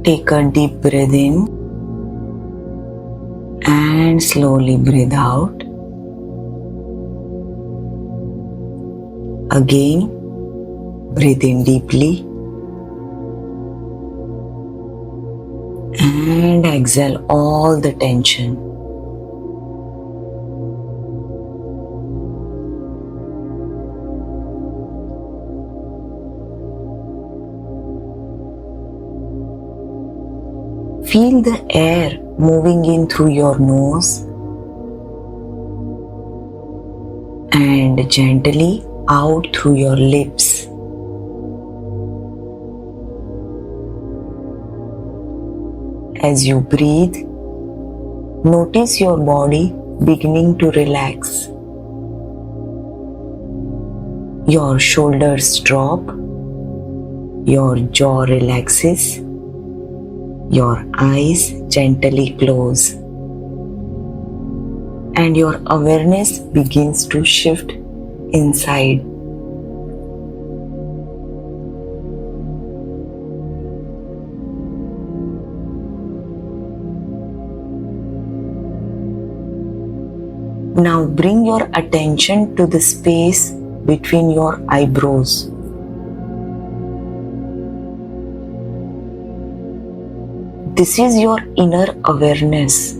Take a deep breath in and slowly breathe out. Again, breathe in deeply and exhale all the tension. Feel the air moving in through your nose and gently out through your lips. As you breathe, notice your body beginning to relax. Your shoulders drop, your jaw relaxes, your eyes gently close, and your awareness begins to shift inside. Now bring your attention to the space between your eyebrows. This is your inner awareness,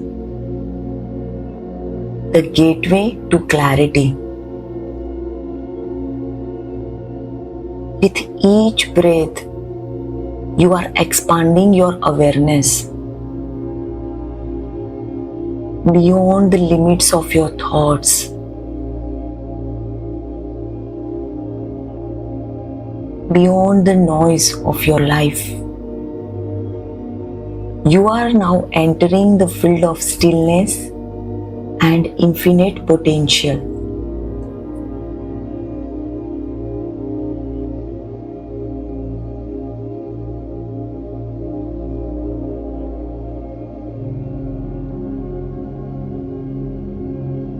the gateway to clarity. With each breath, you are expanding your awareness beyond the limits of your thoughts. Beyond the noise of your life. You are now entering the field of stillness and infinite potential.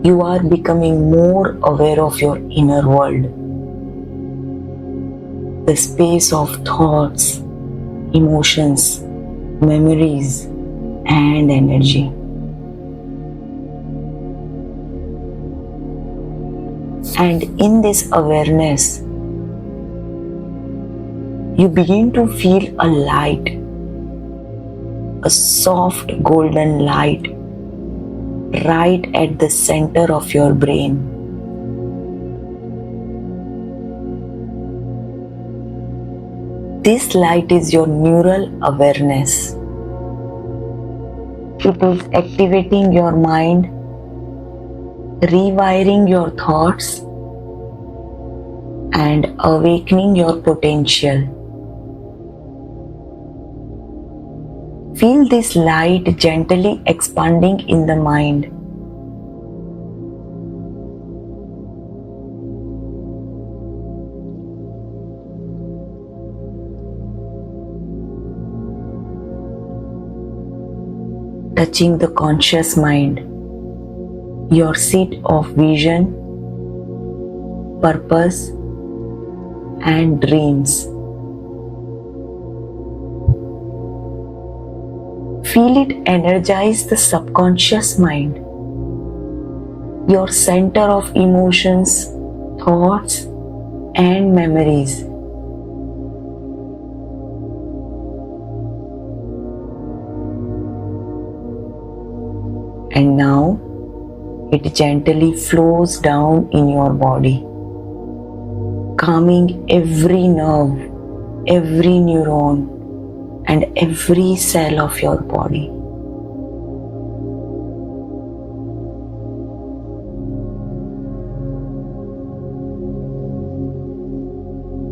You are becoming more aware of your inner world, the space of thoughts, emotions, memories, and energy. And in this awareness, you begin to feel a light, a soft golden light, right at the center of your brain. This light is your neural awareness. It is activating your mind, rewiring your thoughts, and awakening your potential. Feel this light gently expanding in the mind. Touching the conscious mind, your seat of vision, purpose, and dreams. Feel it energize the subconscious mind, your center of emotions, thoughts, and memories. And now it gently flows down in your body, calming every nerve, every neuron, and every cell of your body.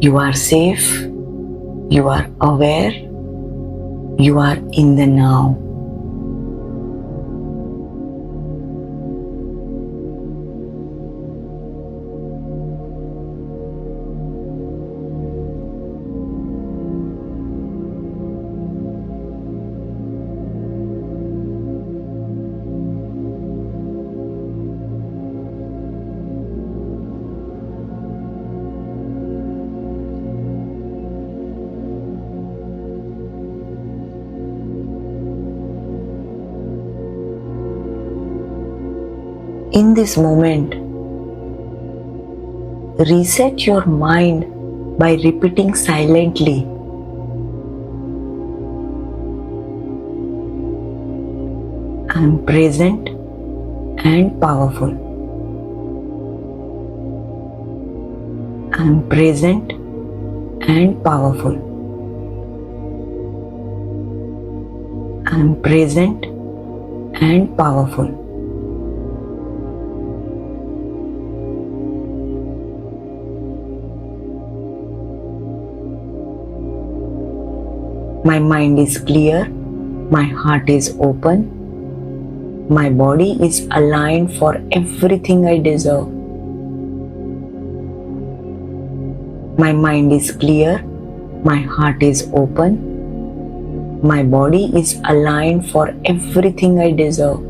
You are safe, you are aware, you are in the now. In this moment, reset your mind by repeating silently, I am present and powerful. I am present and powerful. I am present and powerful. My mind is clear, my heart is open, my body is aligned for everything I deserve. My mind is clear, my heart is open, my body is aligned for everything I deserve.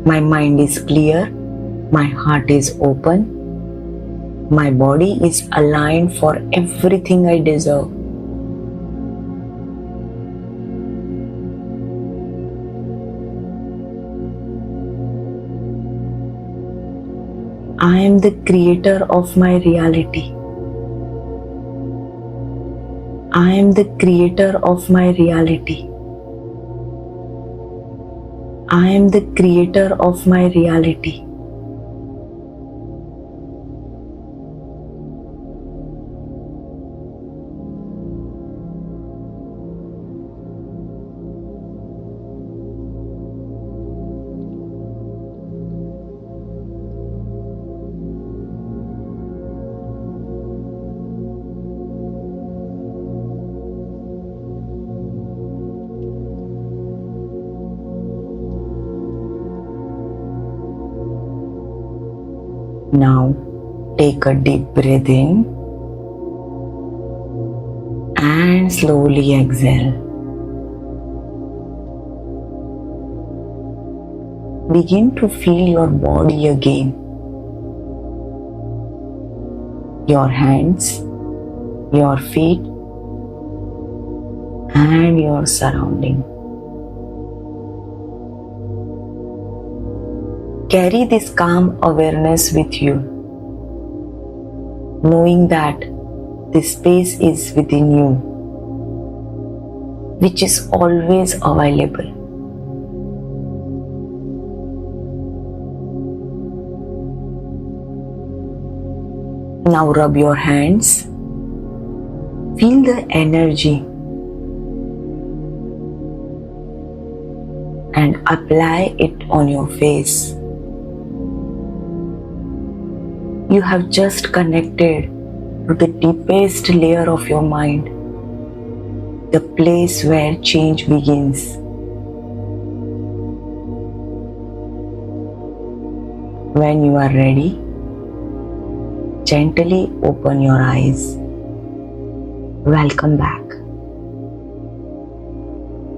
My mind is clear, my heart is open, my body is aligned for everything I deserve. I am the creator of my reality. I am the creator of my reality. I am the creator of my reality. Now take a deep breath in and slowly exhale. Begin to feel your body again. Your hands, your feet, and your surrounding. Carry this calm awareness with you, knowing that this space is within you, which is always available. Now rub your hands, feel the energy, and apply it on your face. You have just connected to the deepest layer of your mind, the place where change begins. When you are ready, gently open your eyes. Welcome back.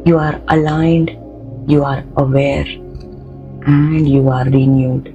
You are aligned, you are aware, and you are renewed.